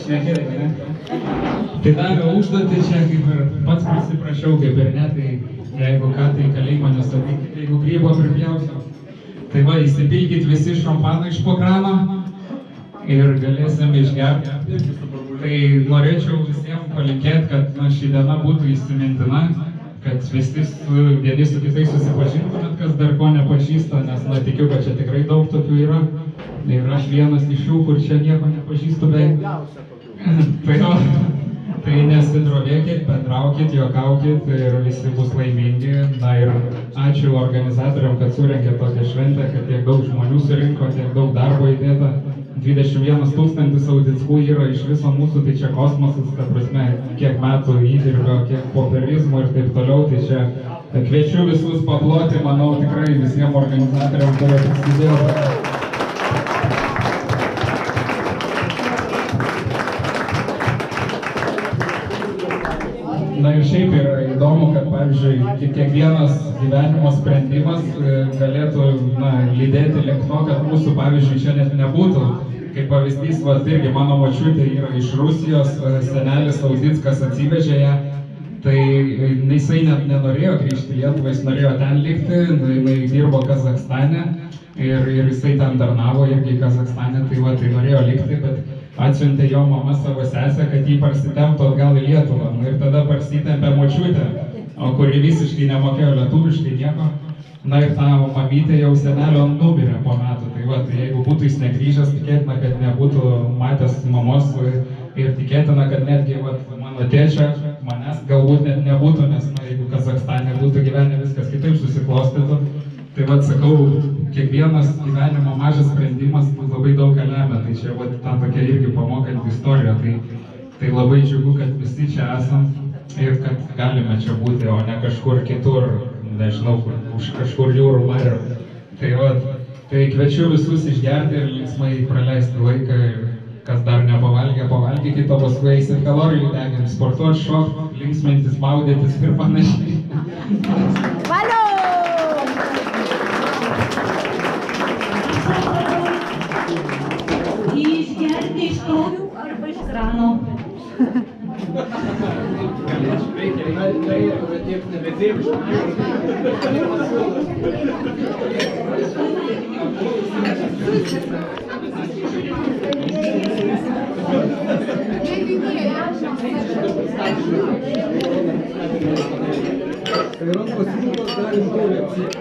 šnekėti, ne? Tai davė užduotį čia, kaip ir pats prisiprašiau, kaip ir ne, tai jeigu ką, tai kalėjimo nesodykit, jeigu grybo pripjausiu. Tai va, įsipilkit visi šampaną iš po krano ir galėsim išgerti. Tai norėčiau visiems palinkėti, kad ši diena būtų įsimintina, kad visi vieni su kitais susipažintumėt, kas dar ko nepažįsta, nes tikiu, kad čia tikrai daug tokių yra. Ir aš vienas iš jų, kur čia nieko nepažįstu, tai nesidrovėkit, bendraukit, juokaukit ir visi bus laimingi. Na ir ačiū organizatoriam, kad surengė tokią šventę, kad tiek daug žmonių surinko, tiek daug darbo įdėta. 21 000 audickų yra iš viso mūsų, tai čia kosmosas, ta prasme, kiek metų įdirbio, kiek popierizmo ir taip toliau, tai čia kviečiu visus paploti, manau, tikrai visiems organizatoriams, kurie prisidėjo. Na ir šiaip yra įdomu, kad, pavyzdžiui, kiekvienas gyvenimo sprendimas galėtų lydėti link to, kad mūsų, pavyzdžiui, čia net nebūtų. Kaip pavyzdys, irgi mano močiutė yra iš Rusijos, senelis Audickas atsivežė ją, tai jisai net nenorėjo grįžti į Lietuvą, jis norėjo ten likti, jinai dirbo Kazachstane ir jisai ten tarnavo irgi Kazachstane, tai norėjo likti, bet atsiuntė jo mama savo sesę, kad jį parsitemptų atgal į Lietuvą. Ir tada parsitempė močiutę, kuri visiškai nemokėjo lietuviškai nieko. Na ir tą mamytę jau senelio numirė po metų. Tai jeigu būtų jis negrįžęs, tikėtina, kad nebūtų matęs mamos ir tikėtina, kad netgi mano tėčia manęs galbūt net nebūtų, nes jeigu Kazachstane būtų gyvenę, viskas kitaip susiklostytų. Tai sakau, kiekvienas gyvenimo mažas sprendimas labai daug ką lemia, tai čia ta tokia irgi pamokanti istorija, tai labai džiugu, kad visi čia esam ir kad galime čia būti, o ne kažkur kitur, nežinau, už kažkur jūrų marių. Tai kviečiu visus išgerti ir linksmai praleisti laiką ir kas dar nepavalgė, pavalgykit, o paskui eisit kalorijų deginti, sportuoti, šokti, linksmintis, maudytis ir panašiai. Valio! Išgerti iš taurių arba iš krano. Tai yra pasiūlymas galim taurę apsiekti.